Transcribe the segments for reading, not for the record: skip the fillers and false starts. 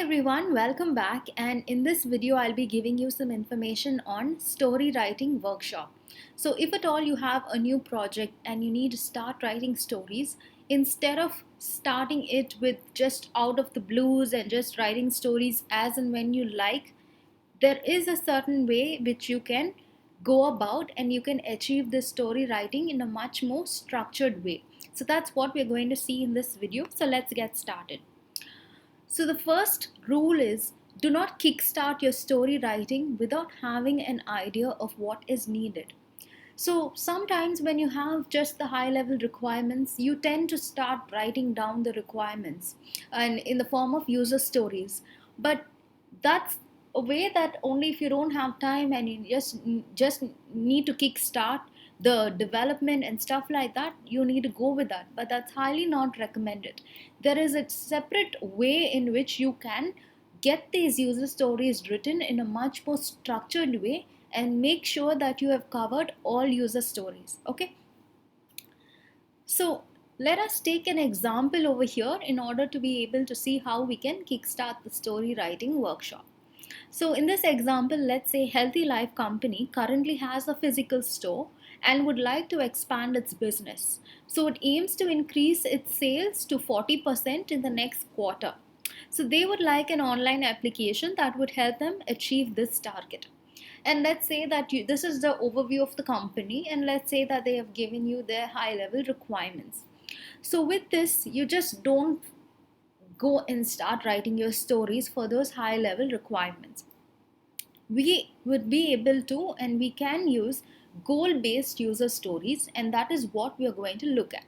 everyone, welcome back, and in this video I'll be giving you some information on story writing workshop. So if at all you have a new project and you need to start writing stories, instead of starting it with just out of the blues and just writing stories as and when you like, there is a certain way which you can go about and you can achieve this story writing in a much more structured way. So that's what we're going to see in this video. So let's get started. So, the first rule is do not kickstart your story writing without having an idea of what is needed. So, sometimes when you have just the high level requirements, you tend to start writing down the requirements and in the form of user stories. But that's a way that only if you don't have time and you just need to kickstart the development and stuff like that, you need to go with that, but that's highly not recommended. There is a separate way in which you can get these user stories written in a much more structured way and make sure that you have covered all user stories. Okay, so let us take an example over here in order to be able to see how we can kickstart the story writing workshop. So in this example, let's say Healthy Life Company currently has a physical store and would like to expand its business. So it aims to increase its sales to 40% in the next quarter. So they would like an online application that would help them achieve this target. And let's say that this is the overview of the company, and let's say that they have given you their high level requirements. So with this, you just don't go and start writing your stories for those high level requirements. We would be able to and we can use goal based user stories, and that is what we are going to look at.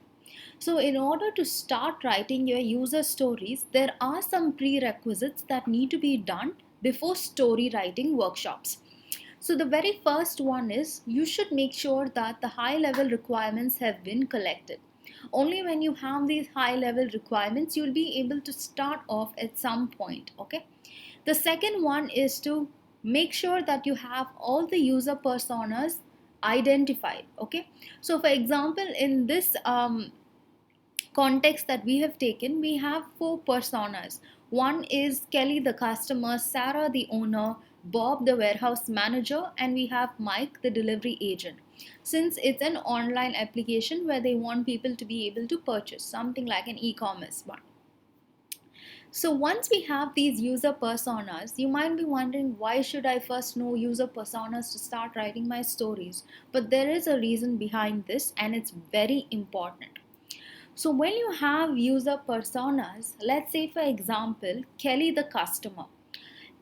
So in order to start writing your user stories, there are some prerequisites that need to be done before story writing workshops. So the very first one is you should make sure that the high level requirements have been collected. Only when you have these high level requirements, you'll be able to start off at some point. Okay. The second one is to make sure that you have all the user personas identified. Okay. So for example, in this context that we have taken, we have four personas. One is Kelly, the customer, Sarah, the owner, Bob, the warehouse manager, and we have Mike, the delivery agent. Since it's an online application where they want people to be able to purchase something like an e-commerce one. So once we have these user personas, you might be wondering, why should I first know user personas to start writing my stories? But there is a reason behind this, and it's very important. So when you have user personas, let's say for example, Kelly the customer,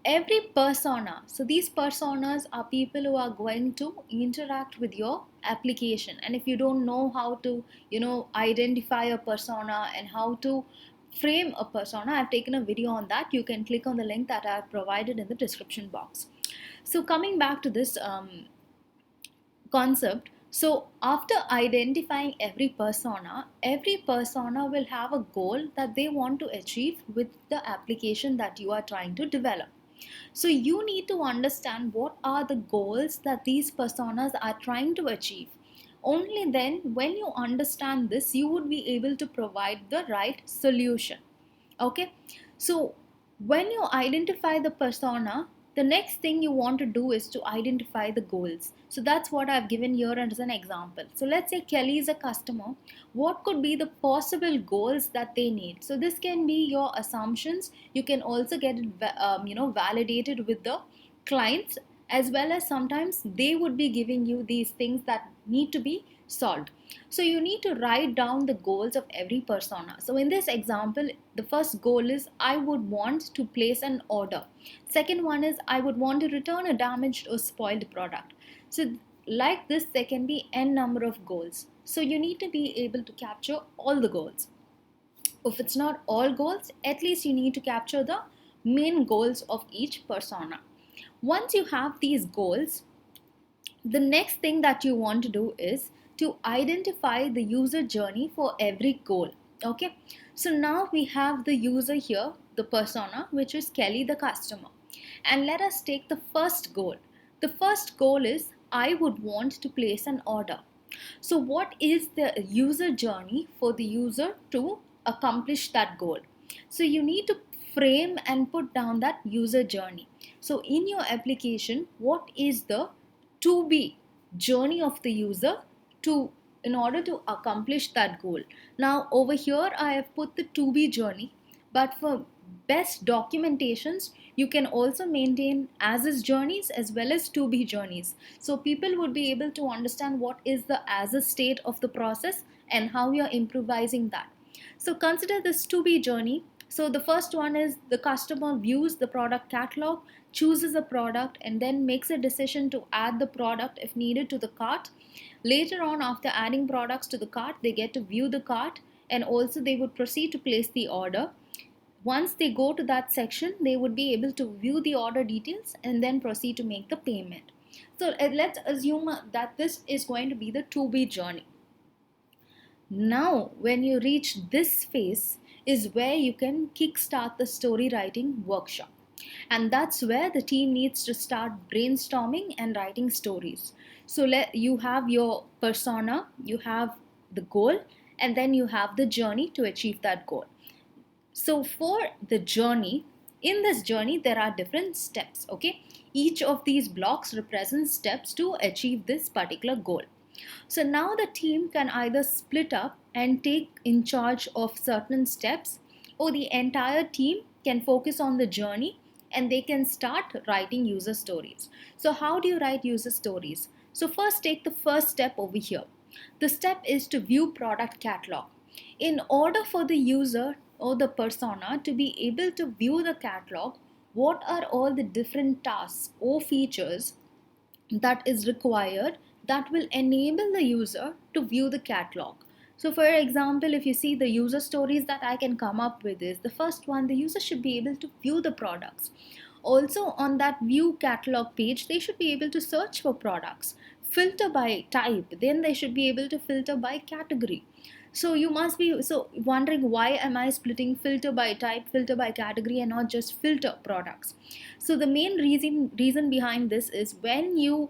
every persona, so these personas are people who are going to interact with your application. And if you don't know how to, identify a persona and how to frame a persona, I've taken a video on that. You can click on the link that I've provided in the description box. So coming back to this concept, so after identifying every persona will have a goal that they want to achieve with the application that you are trying to develop. So you need to understand what are the goals that these personas are trying to achieve. Only then, when you understand this, you would be able to provide the right solution. Okay, so when you identify the persona, the next thing you want to do is to identify the goals. So that's what I've given here as an example. So let's say Kelly is a customer. What could be the possible goals that they need? So this can be your assumptions. You can also get it validated with the clients, as well as sometimes they would be giving you these things that need to be solved. So you need to write down the goals of every persona. So in this example, the first goal is I would want to place an order. Second one is I would want to return a damaged or spoiled product. So like this, there can be n number of goals. So you need to be able to capture all the goals. If it's not all goals, at least you need to capture the main goals of each persona. Once you have these goals, the next thing that you want to do is to identify the user journey for every goal. Okay, so now we have the user here, the persona, which is Kelly the customer, and let us take the first goal. The first goal is I would want to place an order. So what is the user journey for the user to accomplish that goal? So you need to frame and put down that user journey. So in your application, what is the to be journey of the user to in order to accomplish that goal? Now over here I have put the to be journey, but for best documentations you can also maintain as is journeys as well as to be journeys, so people would be able to understand what is the as is state of the process and how you're improvising that. So consider this to be journey. So the first one is the customer views the product catalog, chooses a product, and then makes a decision to add the product if needed to the cart. Later on, after adding products to the cart, they get to view the cart, and also they would proceed to place the order. Once they go to that section, they would be able to view the order details and then proceed to make the payment. So let's assume that this is going to be the to be journey. Now, when you reach this phase, is where you can kickstart the story writing workshop. And that's where the team needs to start brainstorming and writing stories. So you have your persona, you have the goal, and then you have the journey to achieve that goal. So for the journey, in this journey, there are different steps, okay? Each of these blocks represents steps to achieve this particular goal. So now the team can either split up and take in charge of certain steps, or the entire team can focus on the journey and they can start writing user stories. So how do you write user stories? So first take the first step over here. The step is to view product catalog. In order for the user or the persona to be able to view the catalog, what are all the different tasks or features that is required that will enable the user to view the catalog? So for example, if you see the user stories that I can come up with is the first one, the user should be able to view the products. Also on that view catalog page, they should be able to search for products, filter by type, then they should be able to filter by category. So you must be wondering, why am I splitting filter by type, filter by category, and not just filter products? So the main reason behind this is when you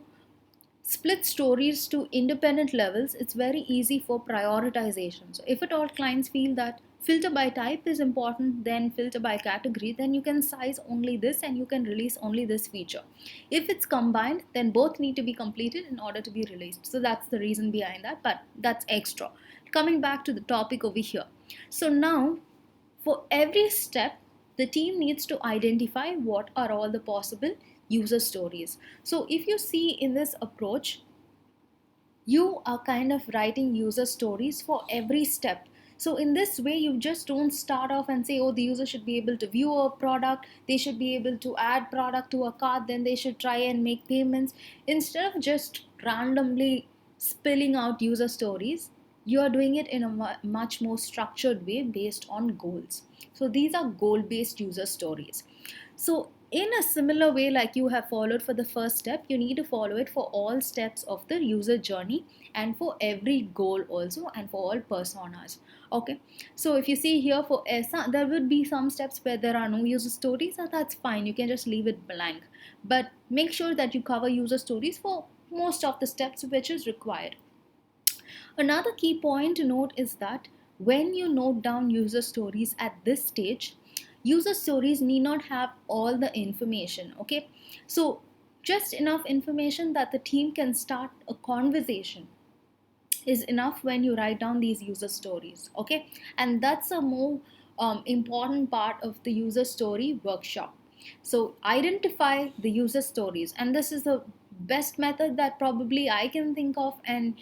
split stories to independent levels, it's very easy for prioritization. So if at all clients feel that filter by type is important, then filter by category, then you can size only this and you can release only this feature. If it's combined, then both need to be completed in order to be released. So that's the reason behind that, but that's extra. Coming back to the topic over here. So now for every step, the team needs to identify what are all the possible user stories. So if you see in this approach, you are kind of writing user stories for every step. So in this way, you just don't start off and say, oh, the user should be able to view a product, they should be able to add product to a cart, then they should try and make payments. Instead of just randomly spilling out user stories, you are doing it in a much more structured way based on goals. So these are goal based user stories. So in a similar way, like you have followed for the first step, you need to follow it for all steps of the user journey and for every goal also, and for all personas. Okay, so if you see here for ESA, there would be some steps where there are no user stories, and that's fine, you can just leave it blank. But make sure that you cover user stories for most of the steps which is required. Another key point to note is that when you note down user stories at this stage, user stories need not have all the information, okay? So just enough information that the team can start a conversation is enough when you write down these user stories, okay? And that's a more important part of the user story workshop. So identify the user stories, and this is the best method that probably I can think of, and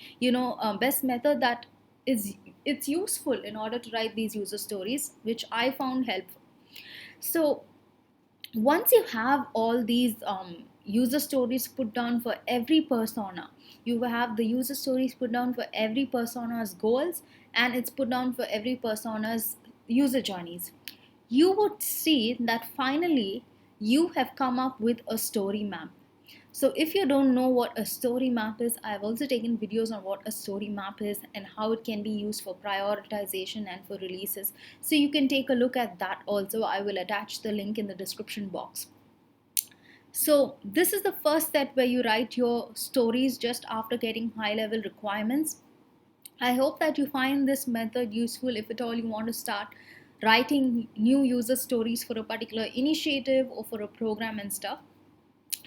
best method that is it's useful in order to write these user stories, which I found helpful. So once you have all these user stories put down for every persona, you have the user stories put down for every persona's goals, and it's put down for every persona's user journeys, you would see that finally you have come up with a story map. So if you don't know what a story map is, I've also taken videos on what a story map is and how it can be used for prioritization and for releases. So you can take a look at that also. I will attach the link in the description box. So this is the first step where you write your stories just after getting high level requirements. I hope that you find this method useful if at all you want to start writing new user stories for a particular initiative or for a program and stuff.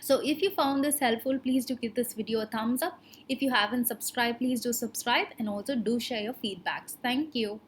So if you found this helpful, please do give this video a thumbs up. If you haven't subscribed, please do subscribe, and also do share your feedbacks. Thank you.